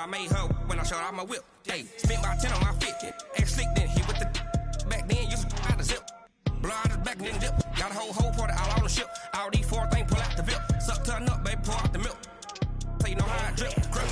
I made her when I showed out my whip. Hey, spent about 10 on my fit. Act slick, then hit with the back then, used to out the zip. Blow out the back and then dip. Got a whole party all on the ship. All these 4 things pull out the VIP. Suck, turn up, baby, pour out the milk. So you know how I drip. Grip.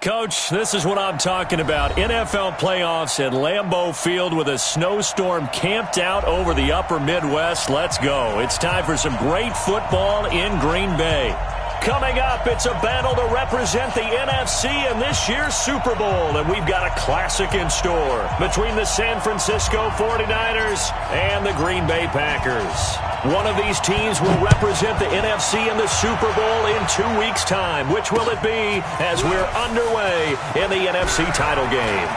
Coach, this is what I'm talking about. NFL playoffs at Lambeau Field with a snowstorm camped out over the upper Midwest. Let's go. It's time for some great football in Green Bay. Coming up, it's a battle to represent the NFC in this year's Super Bowl, and we've got a classic in store between the San Francisco 49ers and the Green Bay Packers. One of these teams will represent the NFC in the Super Bowl in 2 weeks' time. Which will it be as we're underway in the NFC title game?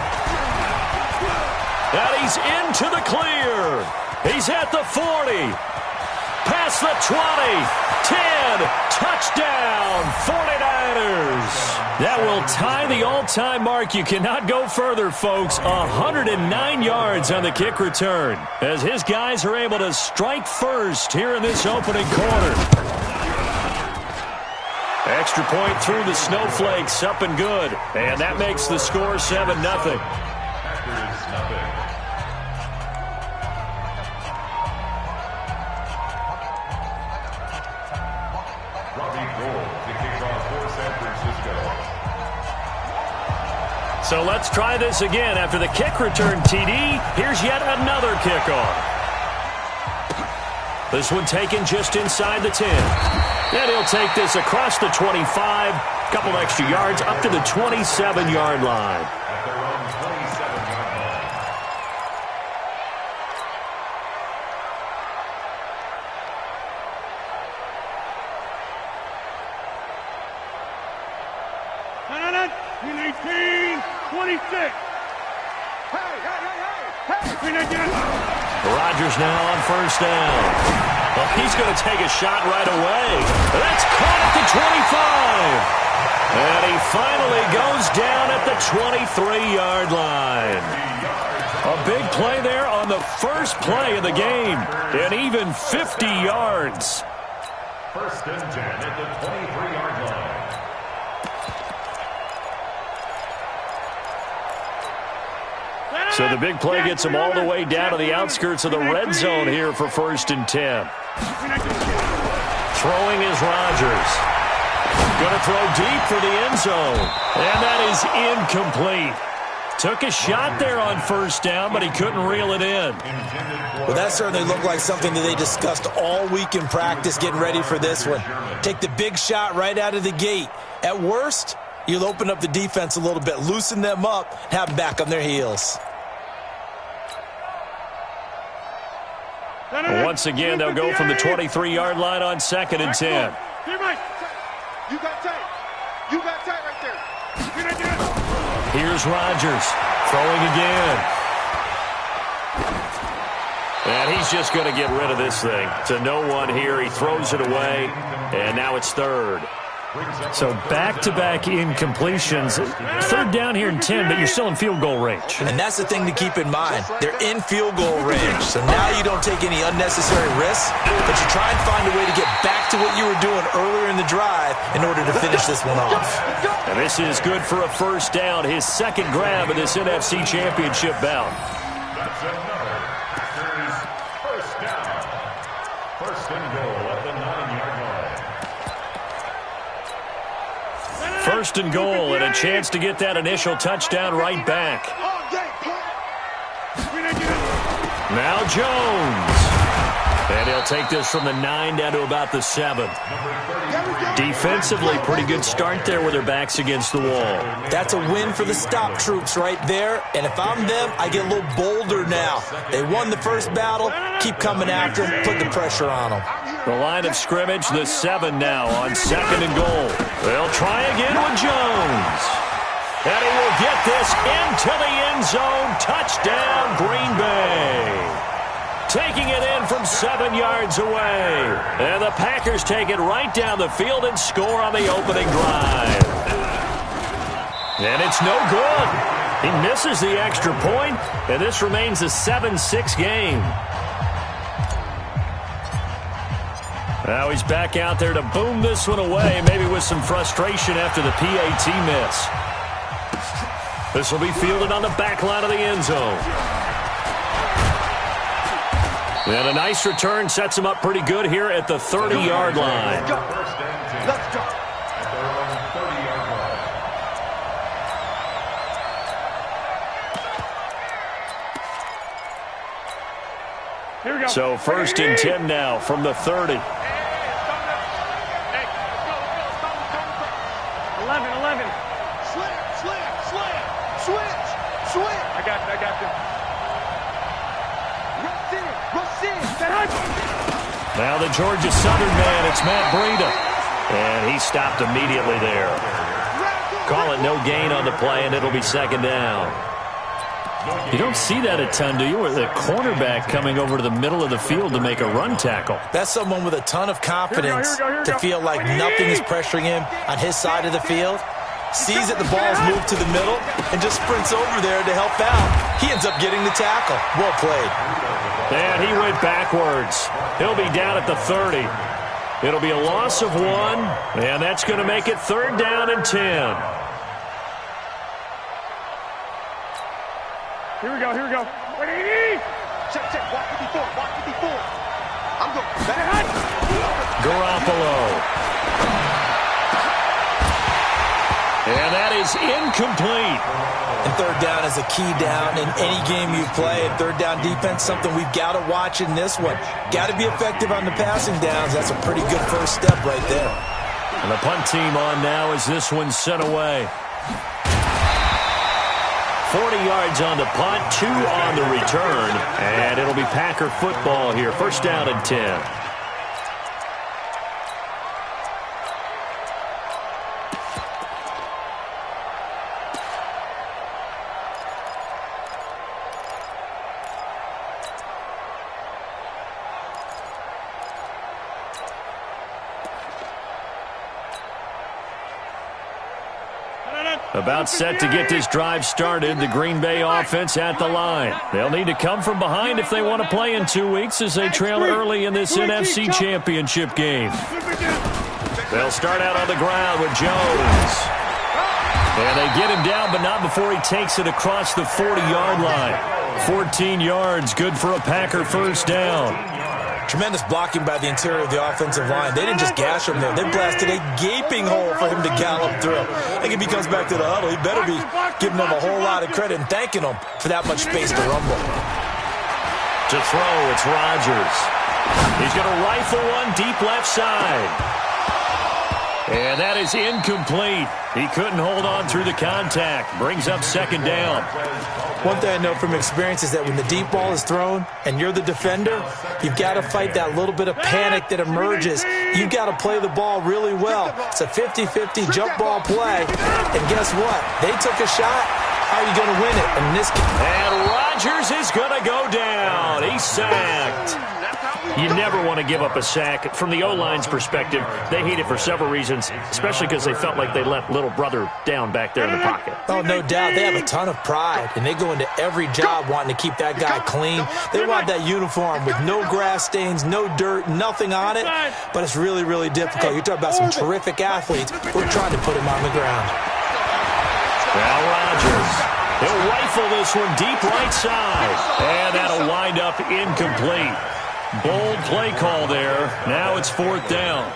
And he's into the clear. He's at the 40. Past the 20. 10. Touchdown, 49ers. That will tie the all-time mark. You cannot go further, folks. 109 yards on the kick return as his guys are able to strike first here in this opening quarter. Extra point through the snowflakes, up and good. And that makes the score 7-0. So let's try this again. After the kick return TD, here's yet another kickoff. This one taken just inside the 10. And he'll take this across the 25, couple extra yards up to the 27-yard line. Rodgers now on first down. Well, he's going to take a shot right away. That's caught at the 25. And he finally goes down at the 23-yard line. A big play there on the first play of the game. And even 50 yards. First and 10 at the 23-yard line. So the big play gets him all the way down to the outskirts of the red zone here for first and 10. Throwing is Rodgers. Going to throw deep for the end zone. And that is incomplete. Took a shot there on first down, but he couldn't reel it in. Well, that certainly looked like something that they discussed all week in practice getting ready for this one. Take the big shot right out of the gate. At worst, you'll open up the defense a little bit, loosen them up, have them back on their heels. Once again, they'll go from the 23-yard line on second and 10. You got tight. You got tight right there. Here's Rodgers throwing again. And he's just going to get rid of this thing. To no one here. He throws it away, and now it's third. So back-to-back incompletions. Third down here in 10, but you're still in field goal range. And that's the thing to keep in mind. They're in field goal range. So now you don't take any unnecessary risks, but you try and find a way to get back to what you were doing earlier in the drive in order to finish this one off. And this is good for a first down, his second grab of this NFC Championship bout. That's another first down. First and goal at the 9-yard line. First and goal and a chance to get that initial touchdown right back. Now Jones. And he'll take this from the 9 down to about the 7. Defensively, pretty good start there with their backs against the wall. That's a win for the stop troops right there. And if I'm them, I get a little bolder now. They won the first battle. Keep coming after them. Put the pressure on them. The line of scrimmage, the 7 now on second and goal. They'll try again with Jones. And he will get this into the end zone. Touchdown, Green Bay. taking it in from 7 yards away. And the Packers take it right down the field and score on the opening drive. And it's no good. He misses the extra point, and this remains a 7-6 game. Now he's back out there to boom this one away, maybe with some frustration after the PAT miss. This will be fielded on the back line of the end zone. And a nice return sets him up pretty good here at the 30-yard line. Let's go. Let's go. Here we go. So 1st and 10 now from the 30. 11. Switch. I got you. Now the Georgia Southern man, it's Matt Breida. And he stopped immediately there. Call it no gain on the play, and it'll be 2nd down. You don't see that a ton, do you? With the cornerback coming over to the middle of the field to make a run tackle. That's someone with a ton of confidence to feel like nothing is pressuring him on his side of the field. Sees that the ball's moved to the middle and just sprints over there to help out. He ends up getting the tackle. Well played. And he went backwards. He'll be down at the 30. It'll be a loss of 1, and that's going to make it 3rd down and 10. Here we go. Check. Watch 54. I'm going back. Garoppolo. And that is incomplete. And 3rd down is a key down in any game you play. And 3rd down defense, something we've got to watch in this one. Got to be effective on the passing downs. That's a pretty good first step right there. And the punt team on now as this one's sent away. 40 yards on the punt, 2 on the return. And it'll be Packer football here. 1st down and 10. About set to get this drive started, the Green Bay offense at the line. They'll need to come from behind if they want to play in 2 weeks as they trail early in this NFC Championship game. They'll start out on the ground with Jones. And they get him down, but not before he takes it across the 40-yard line. 14 yards, good for a Packer 1st down. Tremendous blocking by the interior of the offensive line. They didn't just gash him there. They blasted a gaping hole for him to gallop through. I think if he comes back to the huddle, he better be giving them a whole lot of credit and thanking them for that much space to rumble. To throw, it's Rodgers. He's going to rifle one deep left side. And that is incomplete. He couldn't hold on through the contact. Brings up 2nd down. One thing I know from experience is that when the deep ball is thrown and you're the defender, you've got to fight that little bit of panic that emerges. You've got to play the ball really well. It's a 50-50 jump ball play. And guess what? They took a shot. How are you going to win it? And this and Rodgers is going to go down. He's sacked. You never want to give up a sack. From the O-line's perspective, they hate it for several reasons, especially because they felt like they let little brother down back there in the pocket. Oh, no doubt. They have a ton of pride, and they go into every job wanting to keep that guy clean. They want that uniform with no grass stains, no dirt, nothing on it, but it's really, really difficult. You're talking about some terrific athletes. We're trying to put him on the ground. Now Rodgers. He'll rifle this one deep right side, and that'll wind up incomplete. Bold play call there. Now it's 4th down.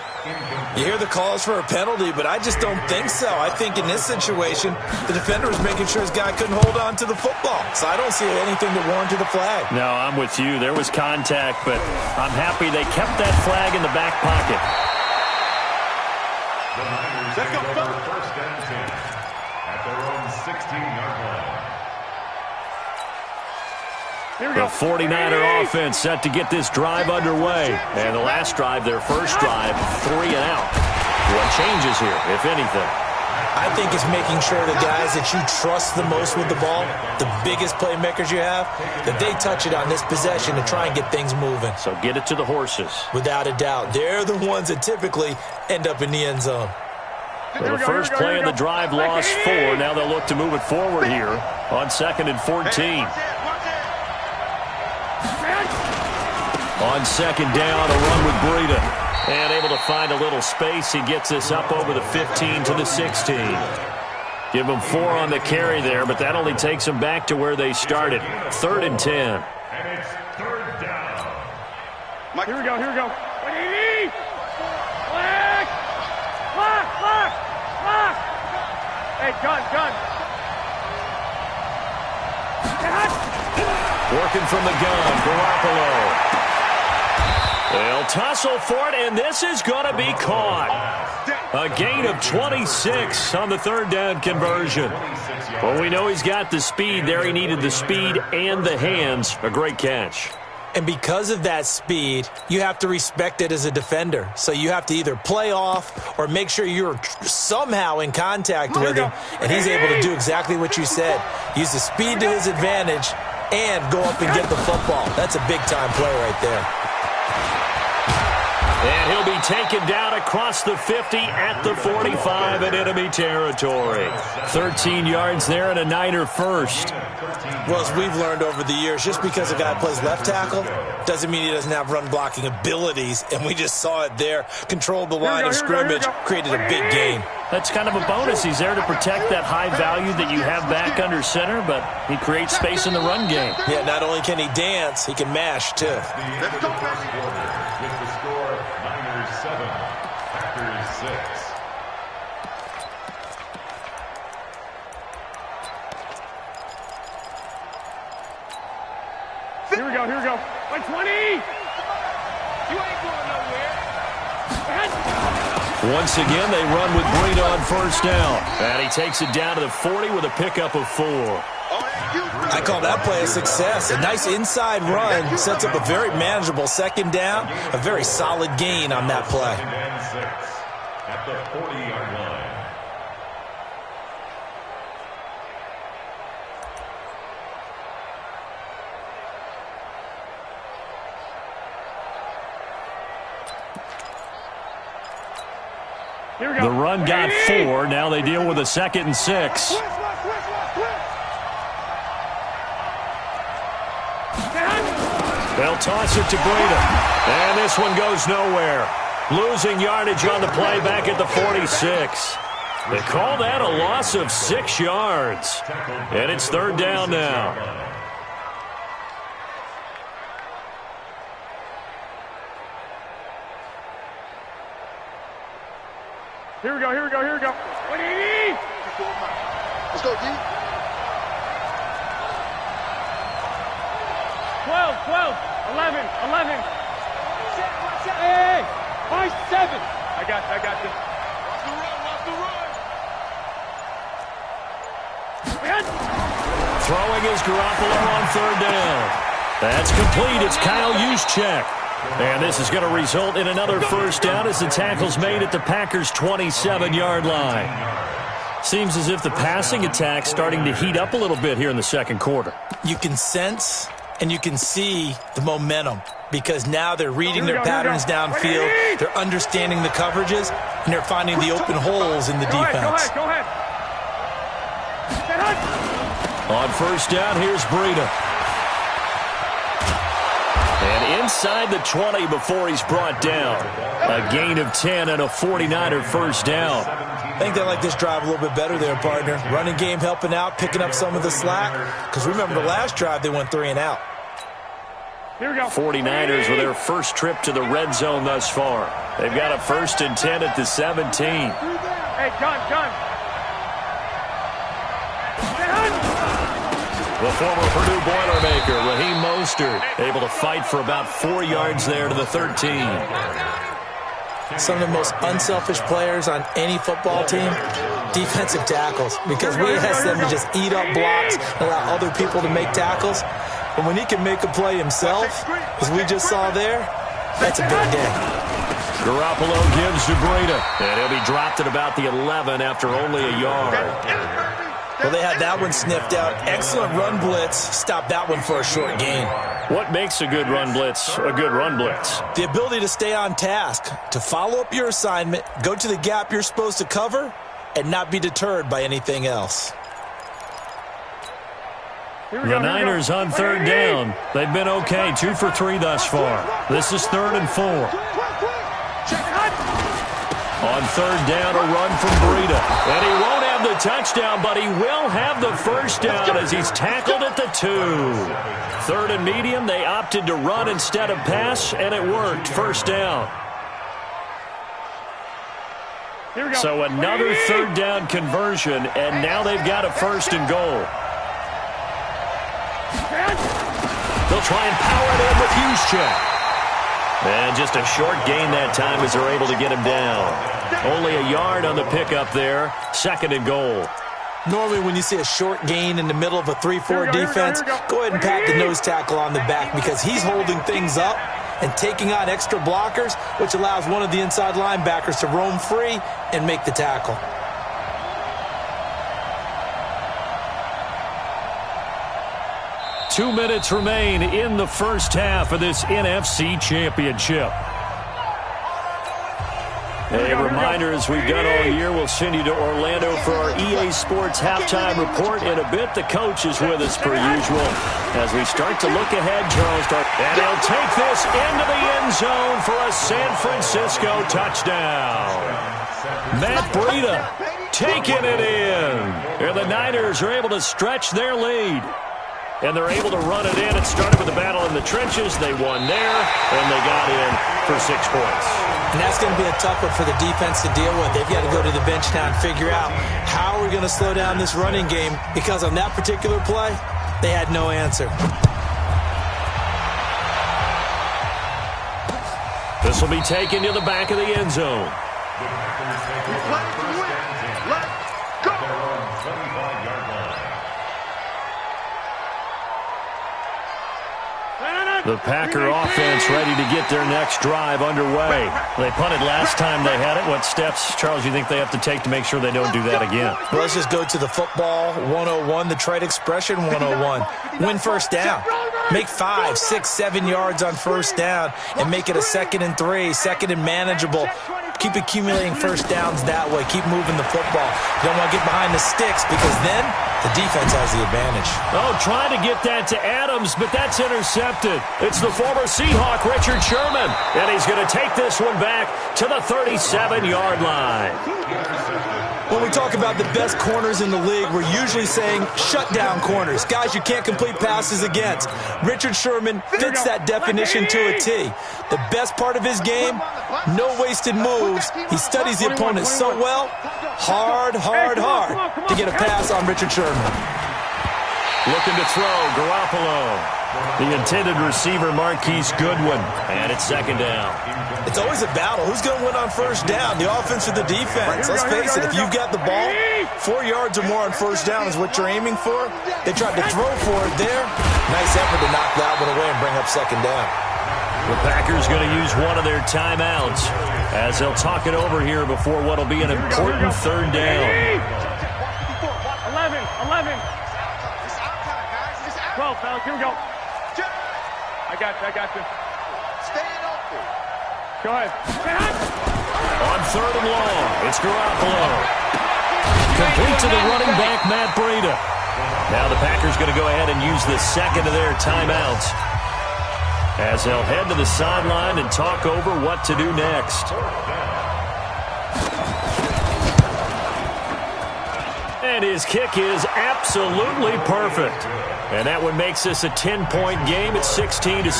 You hear the calls for a penalty, but I just don't think so. I think in this situation, the defender was making sure his guy couldn't hold on to the football. So I don't see anything to warrant to the flag. No, I'm with you. There was contact, but I'm happy they kept that flag in the back pocket. Let's go. 1st and 10 at their own 16-yard line. The 49er offense set to get this drive underway. And the last drive, their first drive, 3 and out. What changes here, if anything? I think it's making sure the guys that you trust the most with the ball, the biggest playmakers you have, that they touch it on this possession to try and get things moving. So get it to the horses. Without a doubt. They're the ones that typically end up in the end zone. Well, the first play of the drive lost 4. Now they'll look to move it forward here on 2nd and 14. On 2nd down, a run with Breida. And able to find a little space. He gets this up over the 15 to the 16. Give them 4 on the carry there, but that only takes them back to where they started. 3rd and 10. And it's 3rd down. Here we go, here we go. Flag! Flag! Flag! Flag! Hey, gun! Working from the gun, Garoppolo. They'll tussle for it, and this is going to be caught. A gain of 26 on the 3rd down conversion. Well, we know he's got the speed there. He needed the speed and the hands. A great catch. And because of that speed, you have to respect it as a defender. So you have to either play off or make sure you're somehow in contact with him, and he's able to do exactly what you said. Use the speed to his advantage and go up and get the football. That's a big-time play right there. And he'll be taken down across the 50 at the 45 in enemy territory. 13 yards there and a Niner first. Well, as we've learned over the years, just because a guy plays left tackle doesn't mean he doesn't have run-blocking abilities, and we just saw it there. Controlled the line of scrimmage, created a big gain. That's kind of a bonus. He's there to protect that high value that you have back under center, but he creates space in the run game. Yeah, not only can he dance, he can mash, too. Let's go, with the score, Niners 7, Packers 6. Here we go, here we go. 120! You ain't going nowhere. Once again, they run with Breida on 1st down. And he takes it down to the 40 with a pickup of 4. I call that play a success. A nice inside run sets up a very manageable 2nd down. A very solid gain on that play. 2nd and 6 at the 40-yard line. The run got 4. Now they deal with a 2nd and 6. They'll toss it to Breida. And this one goes nowhere. Losing yardage on the play back at the 46. They call that a loss of 6 yards. And it's 3rd down now. Here we go, here we go, here we go. 180! Let's go, D. 12, 11. Hey, 5-7. I got this. Watch the run. Throwing is Garoppolo on 3rd down. That's complete. It's Kyle Juszczyk. And this is going to result in another 1st down as the tackle's made at the Packers' 27-yard line. Seems as if the passing attack's starting to heat up a little bit here in the 2nd quarter. You can sense and you can see the momentum because now they're reading their patterns downfield, they're understanding the coverages, and they're finding the open holes in the defense. Go ahead. On 1st down, here's Breida. And inside the 20 before he's brought down. A gain of 10 and a 49er 1st down. I think they like this drive a little bit better there, partner. Running game helping out, picking up some of the slack. Because remember, the last drive they went 3 and out. Here we go. 49ers with their first trip to the red zone thus far. They've got a 1st and 10 at the 17. Hey, gun. The former Purdue Boilermaker, Raheem Mostert, able to fight for about 4 yards there to the 13. Some of the most unselfish players on any football team, defensive tackles, because we ask them to just eat up blocks and allow other people to make tackles. But when he can make a play himself, as we just saw there, that's a big day. Garoppolo gives to Breida. And he'll be dropped at about the 11 after only a yard. Well, they had that one sniffed out. Excellent run blitz. Stop that one for a short gain. What makes a good run blitz a good run blitz? The ability to stay on task, to follow up your assignment, go to the gap you're supposed to cover, and not be deterred by anything else. The Niners on third down. They've been okay, 2 for 3 thus far. This is 3rd and 4. On third down, a run from Breida. And he won't have the touchdown, but he will have the first down as he's tackled at the 2. 3rd and medium, they opted to run instead of pass, and it worked. First down. So another third down conversion, and now they've got a 1st and goal. They'll try and power it in with Juszczyk. And just a short gain that time as they're able to get him down. Only a yard on the pickup there. 2nd and goal. Normally when you see a short gain in the middle of a 3-4 defense, go ahead and pat the nose tackle on the back because he's holding things up and taking on extra blockers, which allows one of the inside linebackers to roam free and make the tackle. Two minutes remain in the first half of this NFC Championship. A reminder, as we've done all year, we'll send you to Orlando for our EA Sports halftime report in a bit. The coach is with us per usual as we start to look ahead, Charles. And he'll take this into the end zone for a San Francisco touchdown. Matt Breida taking it in. And the Niners are able to stretch their lead. And they're able to run it in. It started with a battle in the trenches. They won there, and they got in for 6 points. And that's going to be a tough one for the defense to deal with. They've got to go to the bench now and figure out how we're going to slow down this running game, because on that particular play, they had no answer. This will be taken to the back of the end zone. The Packer offense ready to get their next drive underway. They punted last time they had it. What steps, Charles, you think they have to take to make sure they don't do that again? Well, let's just go to the football 101, the trade expression 101. Win first down. Make 5, 6, 7 yards on first down and make it a 2nd and 3, 2nd and manageable. Keep accumulating first downs that way. Keep moving the football. You don't want to get behind the sticks because then the defense has the advantage. Oh, trying to get that to Adams, but that's intercepted. It's the former Seahawk, Richard Sherman, and he's going to take this one back to the 37-yard line. When we talk about the best corners in the league, we're usually saying shutdown corners, guys you can't complete passes against. Richard Sherman fits that definition to a T. The best part of his game, no wasted moves. He studies the opponent so well, hard to get a pass on Richard Sherman. Looking to throw, Garoppolo. The intended receiver, Marquise Goodwin, and it's 2nd down. It's always a battle. Who's going to win on first down, the offense or the defense? Let's face it, if you've got the ball, 4 yards or more on first down is what you're aiming for. They tried to throw for it there. Nice effort to knock that one away and bring up 2nd down. The Packers going to use one of their timeouts as they'll talk it over here before what will be an important 3rd down. 11. 12, fellas, here we go. I got you. Stand open. Go ahead. On 3rd and long, it's Garoppolo. Complete to the running back, Matt Breida. Now the Packers going to go ahead and use the 2nd of their timeouts as they'll head to the sideline and talk over what to do next. And his kick is absolutely perfect. And that one makes this a 10-point game at 16-6.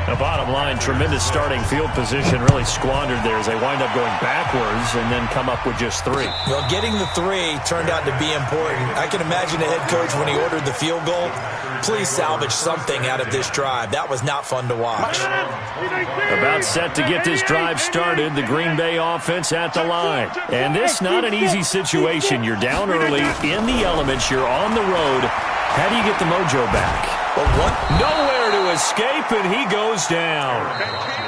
The bottom line, tremendous starting field position, really squandered there as they wind up going backwards and then come up with just 3. Well, getting the 3 turned out to be important. I can imagine the head coach when he ordered the field goal. Please salvage something out of this drive. That was not fun to watch. About set to get this drive started, the Green Bay offense at the line. And this not an easy situation. You're down early, in the elements, you're on the road. How do you get the mojo back? Well, Nowhere there to escape, and he goes down.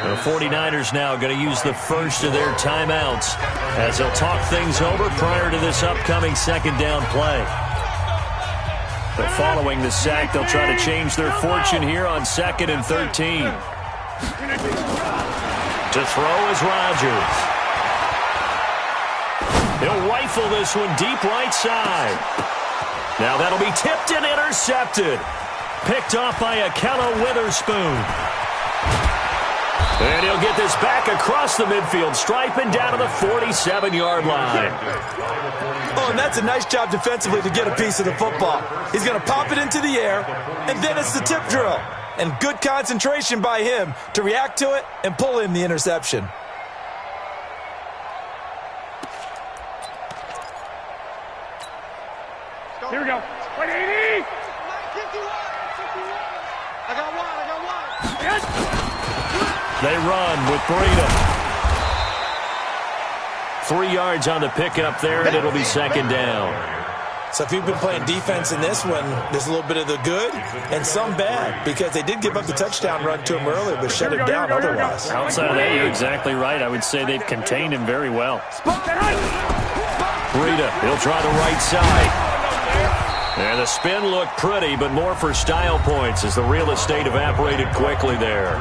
The 49ers now going to use the first of their timeouts as they'll talk things over prior to this upcoming second down play. But following the sack, they'll try to change their fortune here on 2nd and 13. To throw is Rodgers. He'll rifle this one deep right side. Now that'll be tipped and intercepted. Picked off by Akello Witherspoon. And he'll get this back across the midfield stripe and down to the 47-yard line. Oh, and that's a nice job defensively to get a piece of the football. He's going to pop it into the air, and then it's the tip drill. And good concentration by him to react to it and pull in the interception. Here we go. Wait, 80! I got one. Yes! They run with Breida. 3 yards on the pickup there, and it'll be second down. So if you've been playing defense in this one, there's a little bit of the good and some bad, because they did give up the touchdown run to him earlier, but shut him down otherwise. Outside of that, you're exactly right. I would say they've contained him very well. Breida, he'll try the right side. And the spin looked pretty, but more for style points as the real estate evaporated quickly there.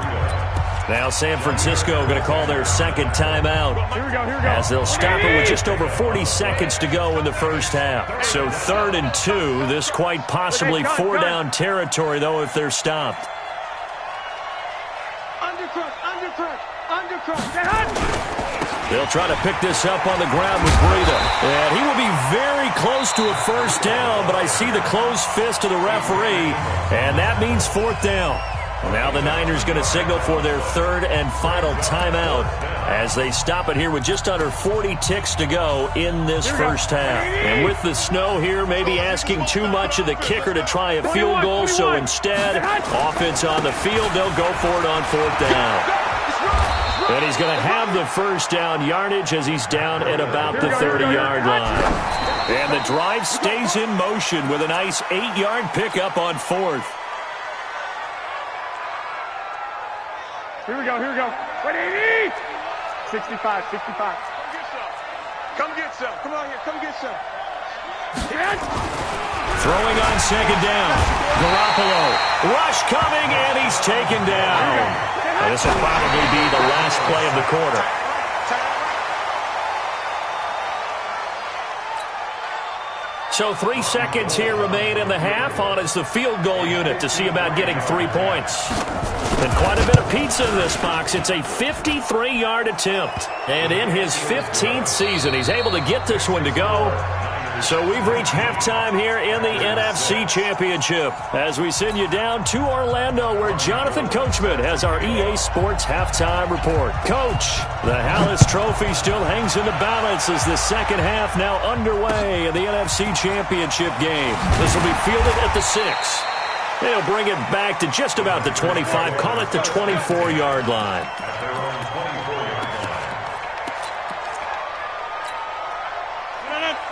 Now San Francisco going to call their second timeout as they'll stop it with just over 40 seconds to go in the first half. So 3rd and 2, this quite possibly 4-down territory, though, if they're stopped. Undercrush. They'll try to pick this up on the ground with Breida. And he will be very close to a first down, but I see the closed fist of the referee, and that means 4th down. Now the Niners going to signal for their 3rd and final timeout as they stop it here with just under 40 ticks to go in this first half. And with the snow here, maybe asking too much of the kicker to try a field goal, so instead, offense on the field, they'll go for it on 4th down. And he's going to have the first down yardage as he's down at about the 30-yard line. And the drive stays in motion with a nice 8-yard pickup on 4th. Here we go. Wait, 80! 65. Come get some. Come on here. Come get some. Yes! Throwing on second down. Garoppolo. Rush coming, and he's taken down. And this will probably be the last play of the quarter. So 3 seconds here remain in the half on as the field goal unit to see about getting 3 points. And quite a bit of pizza in this box. It's a 53-yard attempt. And in his 15th season, he's able to get this one to go. So we've reached halftime here in the NFC Championship as we send you down to Orlando, where Jonathan Coachman has our EA Sports Halftime Report. Coach, the Hallis Trophy still hangs in the balance as the second half now underway in the NFC Championship game. This will be fielded at the 6. They'll bring it back to just about the 25, call it the 24-yard line.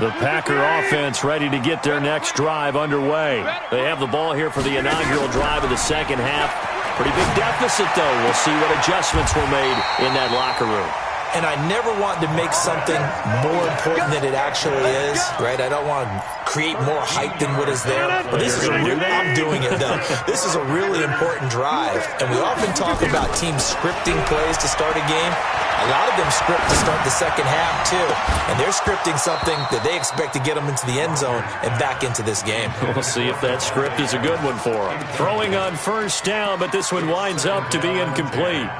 The Packer offense ready to get their next drive underway. They have the ball here for the inaugural drive of the second half. Pretty big deficit, though. We'll see what adjustments were made in that locker room. And I never want to make something more important than it actually is, right? I don't want to create more hype than what is there. But this is I'm doing it, though. This is a really important drive. And we often talk about teams scripting plays to start a game. A lot of them script to start the second half, too. And they're scripting something that they expect to get them into the end zone and back into this game. We'll see if that script is a good one for them. Throwing on first down, but this one winds up to be incomplete.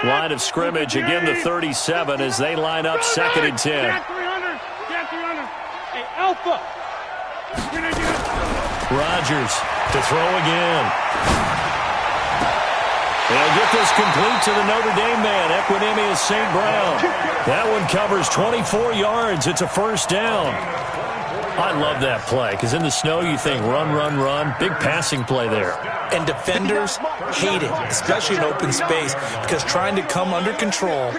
Line of scrimmage, again the 37 as they line up 2nd and 10. Cat 300. Hey, Alpha. Rodgers to throw again. They'll get this complete to the Notre Dame man, Equinemius St. Brown. That one covers 24 yards. It's a first down. I love that play because in the snow you think run, run, run. Big passing play there. And defenders hate it, especially in open space, because trying to come under control,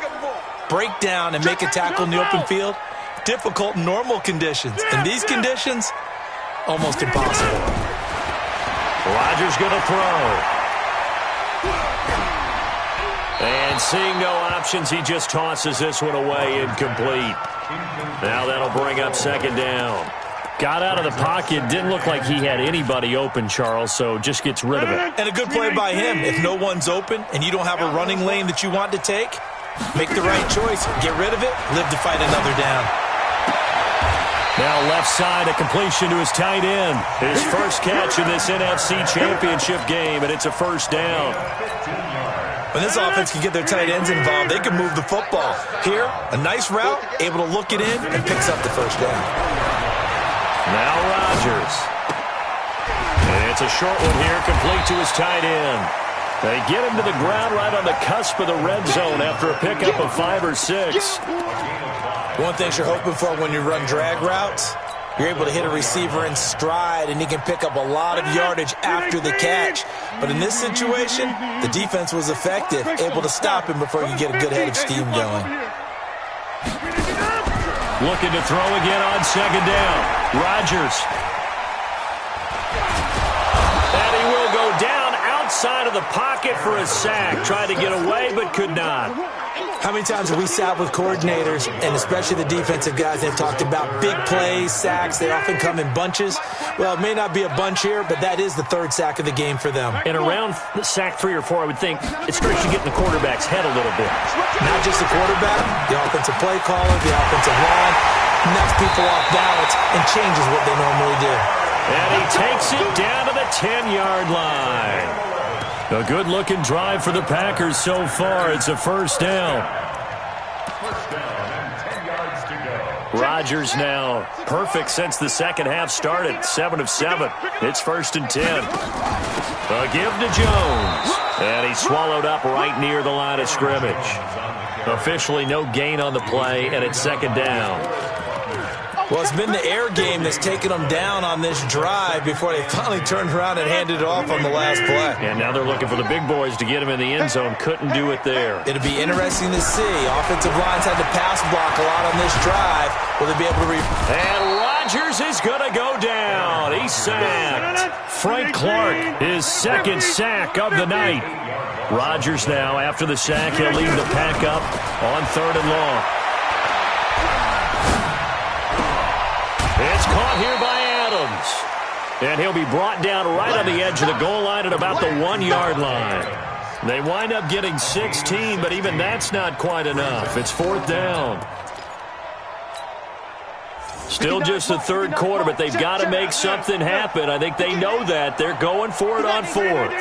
break down, and make a tackle in the open field, difficult in normal conditions. In these conditions, almost impossible. Rodgers going to throw. And seeing no options, he just tosses this one away incomplete. Now that'll bring up second down. Got out of the pocket. Didn't look like he had anybody open, Charles, so just gets rid of it. And a good play by him. If no one's open and you don't have a running lane that you want to take, make the right choice. Get rid of it. Live to fight another down. Now left side, a completion to his tight end. His first catch in this NFC Championship game, and it's a first down. When this offense can get their tight ends involved, they can move the football. Here, a nice route, able to look it in, and picks up the first down. Now Rodgers. And it's a short one here, complete to his tight end. They get him to the ground right on the cusp of the red zone after a pickup of 5 or 6. One thing you're hoping for when you run drag routes, you're able to hit a receiver in stride, and he can pick up a lot of yardage after the catch. But in this situation, the defense was effective, able to stop him before you get a good head of steam going. Looking to throw again on second down. Rodgers. And he will go down outside of the pocket for a sack. Tried to get away, but could not. How many times have we sat with coordinators, and especially the defensive guys, they've talked about big plays, sacks. They often come in bunches. Well, it may not be a bunch here, but that is the third sack of the game for them. And around sack 3 or 4, I would think it starts to get in the quarterback's head a little bit. Not just the quarterback, the offensive play caller, the offensive line, knocks people off balance and changes what they normally do. And he takes it down to the 10-yard line. A good-looking drive for the Packers so far. It's a first down. First down and 10 yards to go. Rodgers now perfect since the second half started. 7 of 7. It's 1st and 10. A give to Jones. And he swallowed up right near the line of scrimmage. Officially no gain on the play, and it's second down. Well, it's been the air game that's taken them down on this drive before they finally turned around and handed it off on the last play. And now they're looking for the big boys to get him in the end zone. Couldn't do it there. It'll be interesting to see. Offensive lines had to pass block a lot on this drive. Will they be able to And Rodgers is going to go down. He's sacked. Frank Clark, his second sack of the night. Rodgers now, after the sack, he'll lead the pack up on 3rd and long. It's caught here by Adams. And he'll be brought down right on the edge of the goal line at about the 1-yard line. They wind up getting 16, but even that's not quite enough. It's 4th down. Still just the third quarter, but they've got to make something happen. I think they know that. They're going for it on 4th.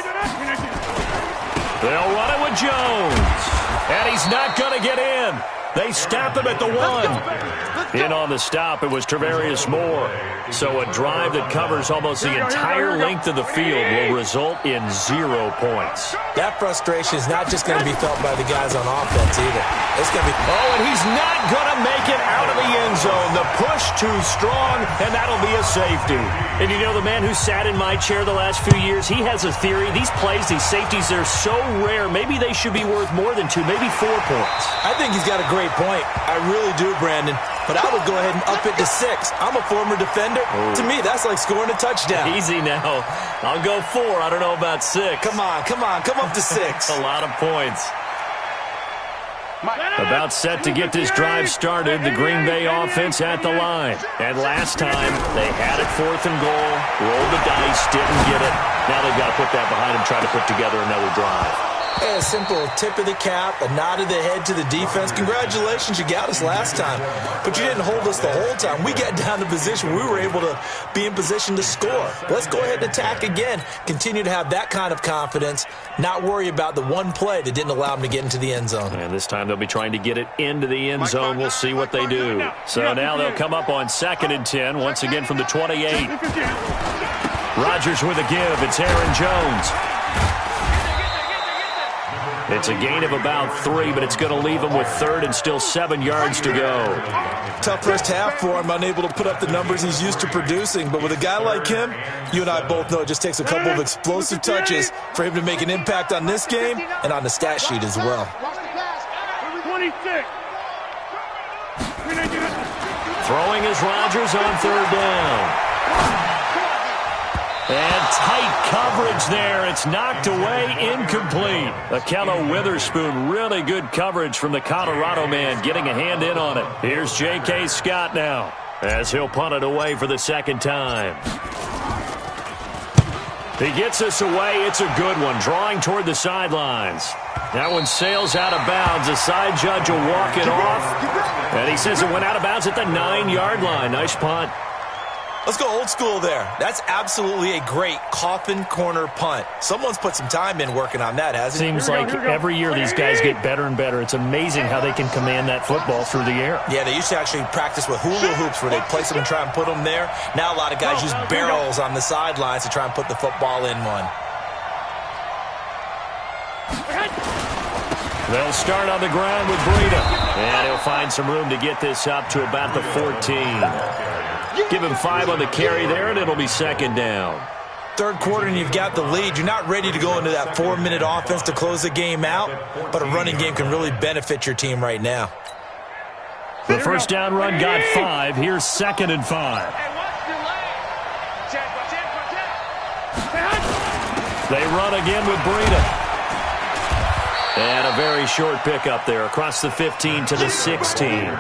They'll run it with Jones. And he's not going to get in. They stop him at the 1. In on the stop, it was Travarius Moore. So a drive that covers almost the entire length of the field will result in 0 points. That frustration is not just going to be felt by the guys on offense either. It's going to be... Oh, and he's not going to make it out of the end zone. The push too strong, and that'll be a safety. And you know, the man who sat in my chair the last few years, he has a theory. These plays, these safeties, they're so rare. Maybe they should be worth more than 2, maybe 4 points. I think he's got a great point. I really do, Brandon. But I would go ahead and up it to 6. I'm a former defender. Ooh. To me, that's like scoring a touchdown. Easy now. I'll go 4. I don't know about 6. Come on. Come up to 6. A lot of points. About set to get this drive started, the Green Bay offense at the line. And last time, they had it 4th and goal, rolled the dice, didn't get it. Now they've got to put that behind them, try to put together another drive. Hey, a simple tip of the cap, a nod of the head to the defense. Congratulations, you got us last time. But you didn't hold us the whole time. We got down to position. We were able to be in position to score. Let's go ahead and attack again. Continue to have that kind of confidence. Not worry about the one play that didn't allow them to get into the end zone. And this time they'll be trying to get it into the end zone. We'll see what they do. So now they'll come up on 2nd and 10, once again from the 28. Rodgers with a give. It's Aaron Jones. It's a gain of about 3, but it's going to leave him with 3rd and still 7 yards to go. Tough first half for him, unable to put up the numbers he's used to producing. But with a guy like him, you and I both know it just takes a couple of explosive touches for him to make an impact on this game and on the stat sheet as well. 26. Throwing is Rodgers on third down. And tight coverage there. It's knocked away, incomplete. Akello Witherspoon, really good coverage from the Colorado man, getting a hand in on it. Here's J.K. Scott now, as he'll punt it away for the second time. He gets us away. It's a good one, drawing toward the sidelines. That one sails out of bounds. The side judge will walk it off. And he says it went out of bounds at the 9-yard line. Nice punt. Let's go old school there. That's absolutely a great coffin corner punt. Someone's put some time in working on that, hasn't he? Seems like every year these guys get better and better. It's amazing how they can command that football through the air. Yeah, they used to actually practice with hula hoops where they place them and try and put them there. Now a lot of guys use barrels on the sidelines to try and put the football in one. They'll start on the ground with Breida. And he'll find some room to get this up to about the 14. Give him 5 on the carry there, and it'll be second down. Third quarter, and you've got the lead. You're not ready to go into that 4-minute offense to close the game out, but a running game can really benefit your team right now. The first down run got 5. Here's 2nd and 5. They run again with Breida. And a very short pickup there across the 15 to the 16.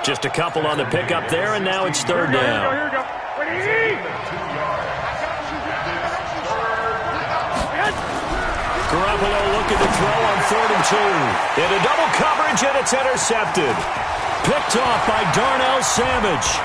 Just a couple on the pickup there, and now it's third down. Garoppolo looking to throw on 4th and 2. Into double coverage, and it's intercepted. Picked off by Darnell Savage.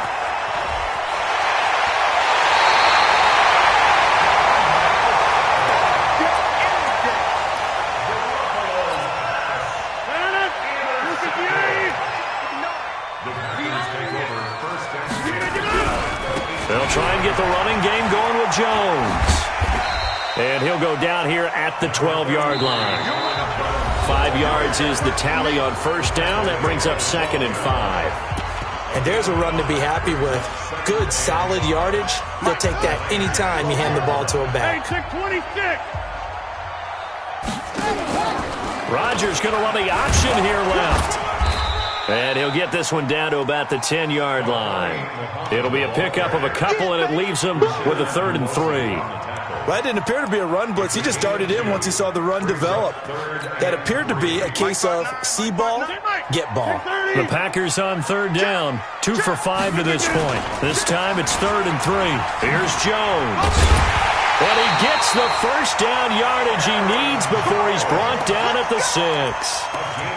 They'll try and get the running game going with Jones. And he'll go down here at the 12-yard line. 5 yards is the tally on first down. That brings up 2nd and 5. And there's a run to be happy with. Good, solid yardage. They'll take that anytime you hand the ball to a back. 26. Rodgers going to run the option here left. And he'll get this one down to about the 10-yard line. It'll be a pickup of a couple, and it leaves him with a 3rd and 3. Well, that didn't appear to be a run blitz. He just darted in once he saw the run develop. That appeared to be a case of see ball, get ball. The Packers on third down. 2 for 5 to this point. This time it's 3rd and 3. Here's Jones. And he gets the first down yardage he needs before he's brought down at the 6.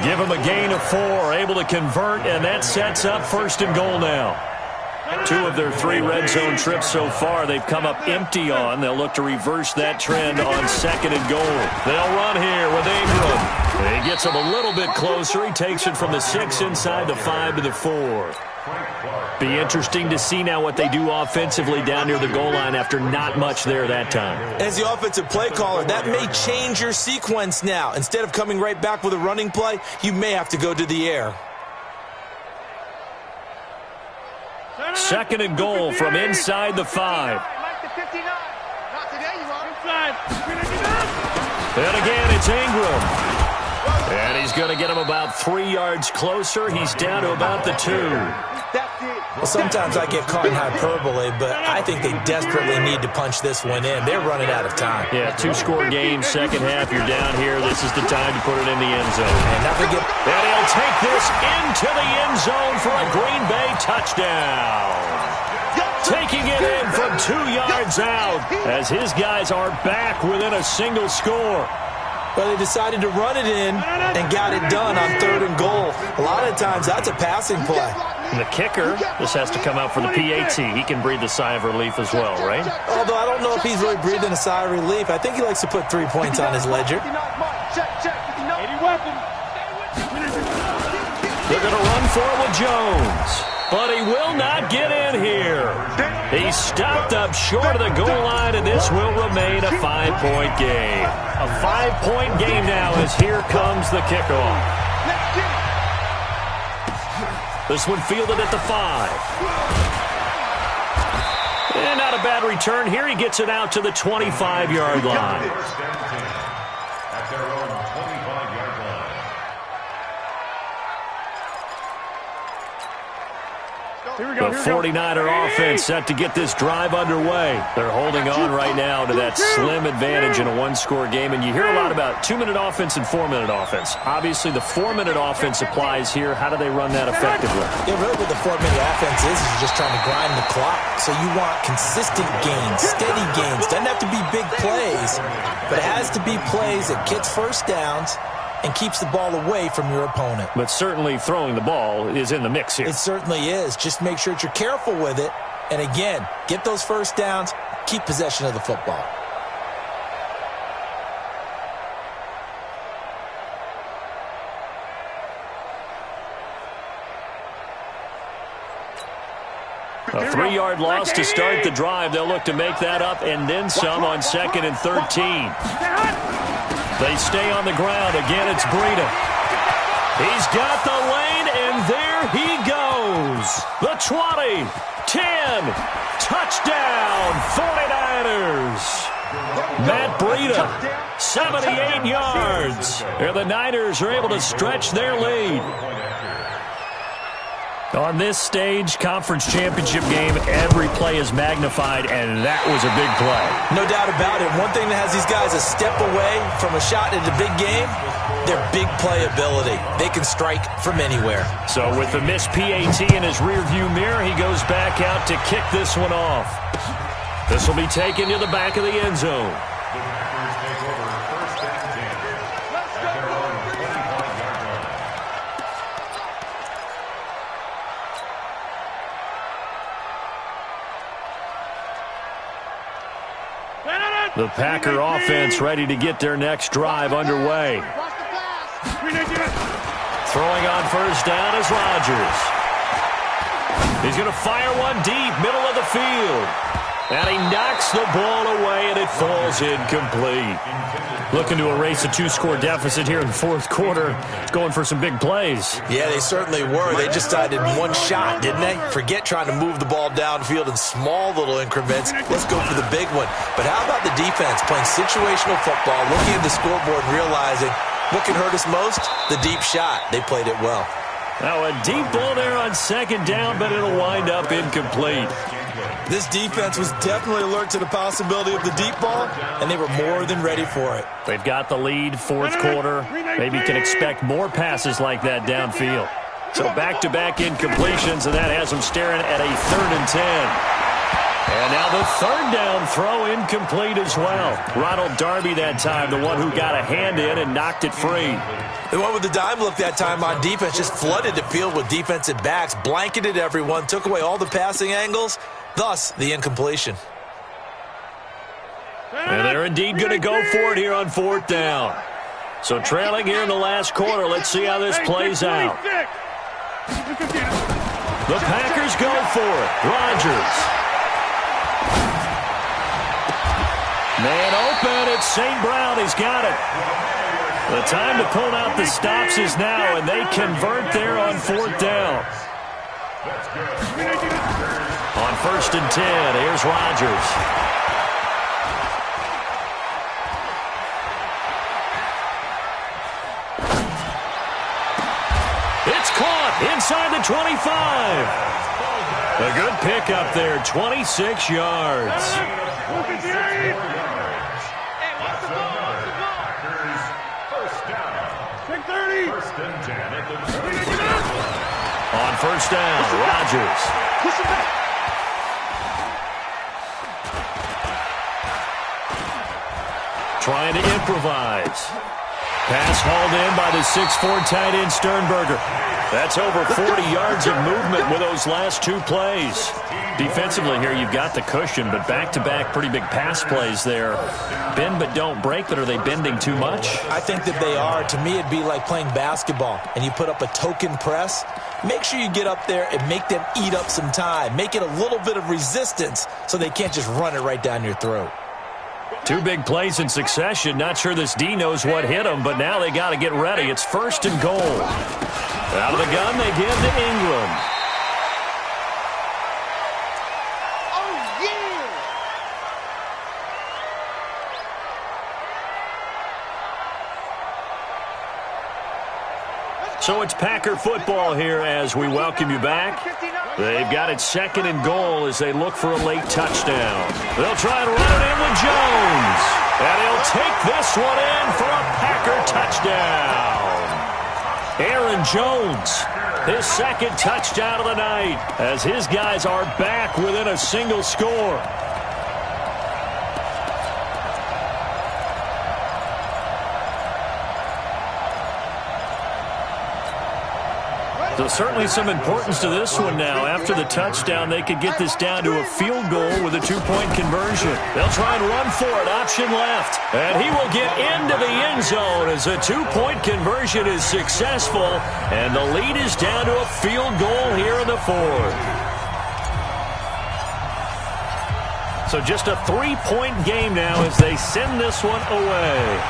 Give him a gain of 4, able to convert, and that sets up 1st and goal now. 2 of their 3 red zone trips so far they've come up empty on. They'll look to reverse that trend on 2nd and goal. They'll run here with Ingram. He gets him a little bit closer. He takes it from the 6 inside the 5 to the 4. Be interesting to see now what they do offensively down near the goal line after not much there that time. As the offensive play caller, that may change your sequence now. Instead of coming right back with a running play, you may have to go to the air. 2nd and goal from inside the 5. And again, it's Ingram. And he's going to get him about 3 yards closer. He's down to about the 2. Well, sometimes I get caught in hyperbole, but I think they desperately need to punch this one in. They're running out of time. Yeah, 2-score game, second half. You're down here. This is the time to put it in the end zone. And he'll take this into the end zone for a Green Bay touchdown. Taking it in from 2 yards out as his guys are back within a single score. But they decided to run it in and got it done on 3rd and goal. A lot of times that's a passing play. And the kicker, this has to come out for the PAT. He can breathe a sigh of relief as well, right? Although I don't know if he's really breathing a sigh of relief. I think he likes to put 3 points on his ledger. They're going to run for it with Jones. But he will not get in here. He's stopped up short of the goal line, and this will remain a 5-point game. A 5-point game now as here comes the kickoff. This one fielded at the 5. And not a bad return here. He gets it out to the 25-yard line. At their own 25-yard line. The 49er offense set to get this drive underway. They're holding on right now to that slim advantage in a one-score game, and you hear a lot about 2-minute offense and 4-minute offense. Obviously, the 4-minute offense applies here. How do they run that effectively? Yeah, really what the 4-minute offense is just trying to grind the clock. So you want consistent gains, steady gains. Doesn't have to be big plays, but it has to be plays that gets first downs and keeps the ball away from your opponent. But certainly throwing the ball is in the mix here. It certainly is. Just make sure that you're careful with it. And again, get those first downs, keep possession of the football. A 3-yard loss to start the drive. They'll look to make that up and then some on 2nd and 13. They stay on the ground. Again, it's Breida. He's got the lane, and there he goes. The 20, 10, touchdown, 49ers. Matt Breida, 78 yards. And the Niners are able to stretch their lead. On this stage, conference championship game, every play is magnified, and that was a big play. No doubt about it. One thing that has these guys a step away from a shot at a big game, their big play ability. They can strike from anywhere. So with the missed PAT in his rearview mirror, he goes back out to kick this one off. This will be taken to the back of the end zone. The Packer offense ready to get their next drive underway. Throwing on first down is Rodgers. He's going to fire one deep, middle of the field. And he knocks the ball away, and it falls incomplete. Looking to erase a 2-score deficit here in the fourth quarter. Going for some big plays. Yeah, they certainly were. They just did one shot, didn't they? Forget trying to move the ball downfield in small little increments. Let's go for the big one. But how about the defense playing situational football, looking at the scoreboard and realizing what can hurt us most? The deep shot. They played it well. Now a deep ball there on 2nd down, but it'll wind up incomplete. This defense was definitely alert to the possibility of the deep ball, and they were more than ready for it. They've got the lead, fourth quarter. Maybe can expect more passes like that downfield. So back-to-back incompletions, and that has them staring at a 3rd and 10. And now the 3rd down throw incomplete as well. Ronald Darby that time, the one who got a hand in and knocked it free. The one with the dime look that time on defense just flooded the field with defensive backs, blanketed everyone, took away all the passing angles, thus the incompletion. And they're indeed going to go for it here on 4th down. So trailing here in the last quarter, let's see how this plays out. The Packers go for it. Rodgers. Man open, it's St. Brown. He's got it. The time to pull out the stops is now, and they convert there on 4th down. On 1st and 10, here's Rodgers. It's caught inside the 25. A good pick up there, 26 yards. On 1st down, Rodgers. Trying to improvise. Pass hauled in by the 6'4" tight end Sternberger. That's over 40 yards of movement with those last 2 plays. Defensively here, you've got the cushion, but back-to-back pretty big pass plays there. Bend but don't break, but are they bending too much? I think that they are. To me, it'd be like playing basketball, and you put up a token press. Make sure you get up there and make them eat up some time. Make it a little bit of resistance so they can't just run it right down your throat. 2 big plays in succession. Not sure this D knows what hit them, but now they got to get ready. It's 1st and goal. Out of the gun, they give to Ingram. So it's Packer football here as we welcome you back. They've got it 2nd and goal as they look for a late touchdown. They'll try and run it in with Jones. And he'll take this one in for a Packer touchdown. Aaron Jones, his 2nd touchdown of the night as his guys are back within a single score. So certainly some importance to this one now. After the touchdown, they could get this down to a field goal with a 2-point conversion. They'll try and run for it. Option left. And he will get into the end zone as a 2-point conversion is successful. And the lead is down to a field goal here in the 4th. So just a 3-point game now as they send this one away.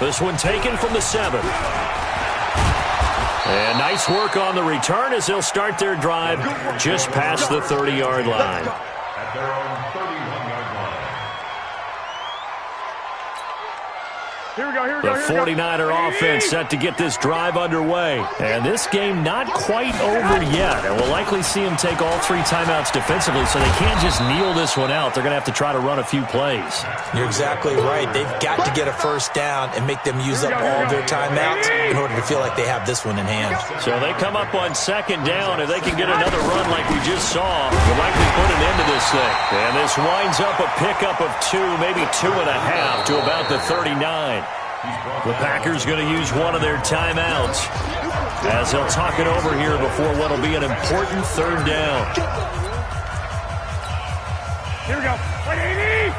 This one taken from the 7. And nice work on the return as they'll start their drive just past the 30-yard line. At their own 31-yard line. Here we go. The 49er offense set to get this drive underway. And this game not quite over yet. And we'll likely see them take all 3 timeouts defensively, so they can't just kneel this one out. They're going to have to try to run a few plays. You're exactly right. They've got to get a first down and make them use up all their timeouts in order to feel like they have this one in hand. So they come up on 2nd down. If they can get another run like we just saw, they'll likely put an end to this thing. And this winds up a pickup of 2, maybe 2.5 to about the 39. The Packers going to use one of their timeouts as they'll talk it over here before what will be an important 3rd down. Here we go. 180.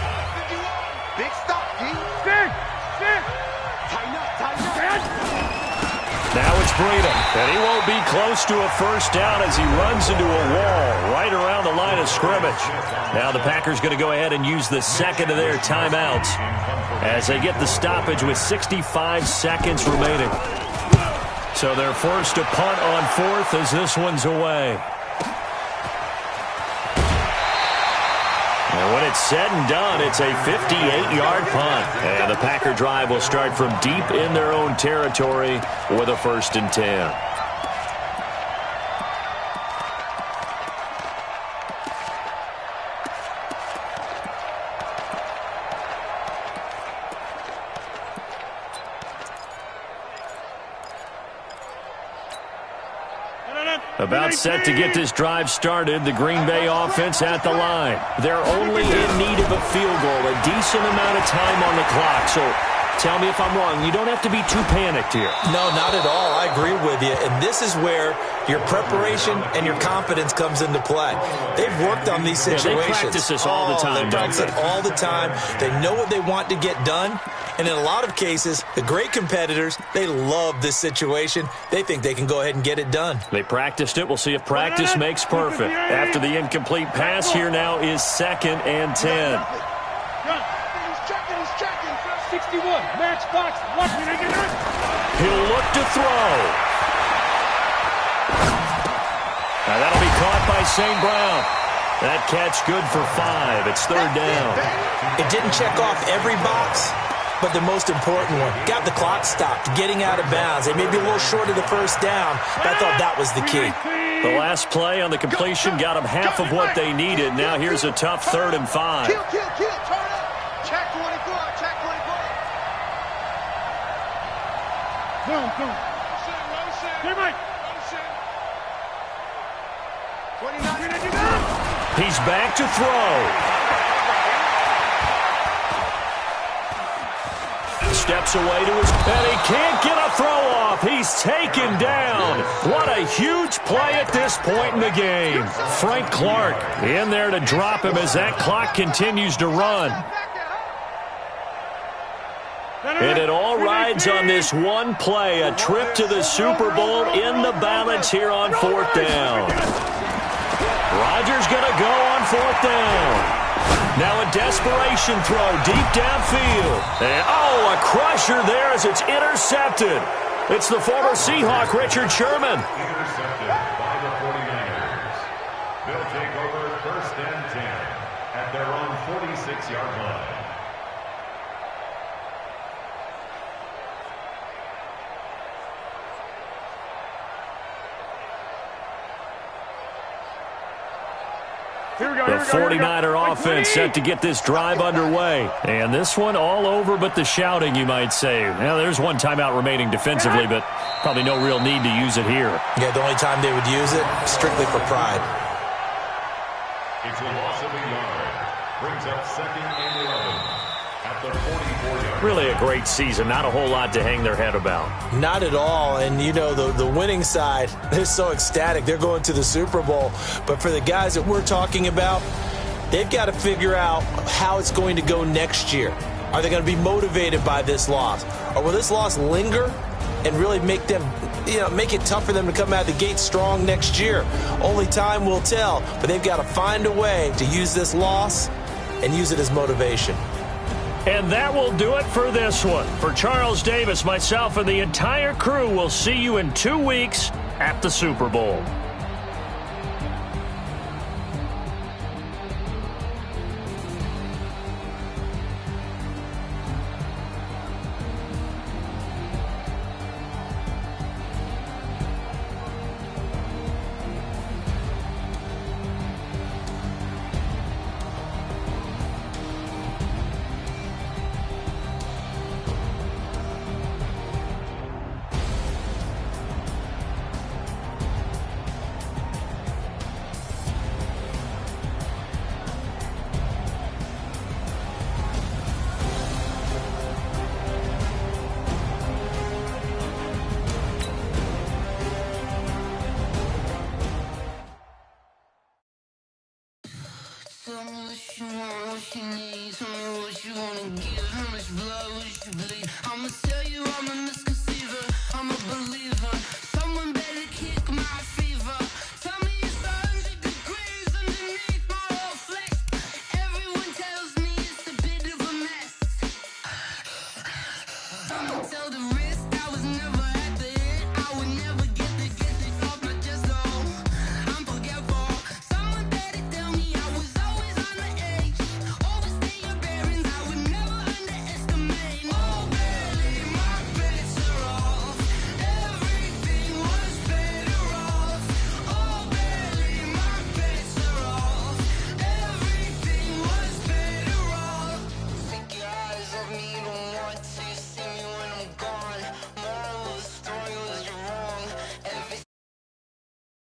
Big stop, D. Sit. Tighten up. Now it's Breida, and he won't be close to a first down as he runs into a wall right around the line of scrimmage. Now the Packers going to go ahead and use the 2nd of their timeouts as they get the stoppage with 65 seconds remaining. So they're forced to punt on 4th as this one's away. And when it's said and done, it's a 58-yard punt. And the Packer drive will start from deep in their own territory with a 1st and 10. About set to get this drive started, the Green Bay offense at the line. They're only in need of a field goal, a decent amount of time on the clock. So tell me if I'm wrong. You don't have to be too panicked here. No, not at all. I agree with you. And this is where your preparation and your confidence comes into play. They've worked on these situations. They practice this all the time, They practice it all the time. They know what they want to get done. And in a lot of cases, the great competitors, they love this situation. They think they can go ahead and get it done. They practiced it. We'll see if practice makes perfect. After the incomplete pass, here now is 2nd and 10. He's checking. 61. Matchbox. He'll look to throw. Now that'll be caught by St. Brown. That catch good for 5. It's 3rd down. It didn't check off every box, but the most important one, got the clock stopped, getting out of bounds. They may be a little short of the first down, but I thought that was the key. The last play on the completion got them half of what they needed. Now here's a tough 3rd and 5. Kill. Turn up. Check 24. Boom. Here, Mike. 29. He's back to throw. Steps away to his, and he can't get a throw off. He's taken down. What a huge play at this point in the game. Frank Clark in there to drop him as that clock continues to run. And it all rides on this one play, a trip to the Super Bowl in the balance here on 4th down. Rodgers going to go on 4th down. Now a desperation throw deep downfield. And, a crusher there as it's intercepted. It's the former Seahawk, Richard Sherman. Intercepted by the 49ers. They'll take over 1st and 10 at their own 46-yard line. The 49er offense set to get this drive underway. And this one all over but the shouting, you might say. Now, there's one timeout remaining defensively, but probably no real need to use it here. Yeah, the only time they would use it, strictly for pride. It's a loss of a yard. Brings up 2nd and 11 at the 44-yard. Really a great season. Not a whole lot to hang their head about. Not at all. And, you know, the winning side, they're so ecstatic. They're going to the Super Bowl. But for the guys that we're talking about, they've got to figure out how it's going to go next year. Are they going to be motivated by this loss? Or will this loss linger and really make them, make it tough for them to come out of the gate strong next year? Only time will tell. But they've got to find a way to use this loss and use it as motivation. And that will do it for this one. For Charles Davis, myself, and the entire crew, we'll see you in 2 weeks at the Super Bowl. Tell me what you want, what you need. Tell me what you wanna give. How much blood would you bleed? I'ma tell you I'm a misconceiver. I'm a believer.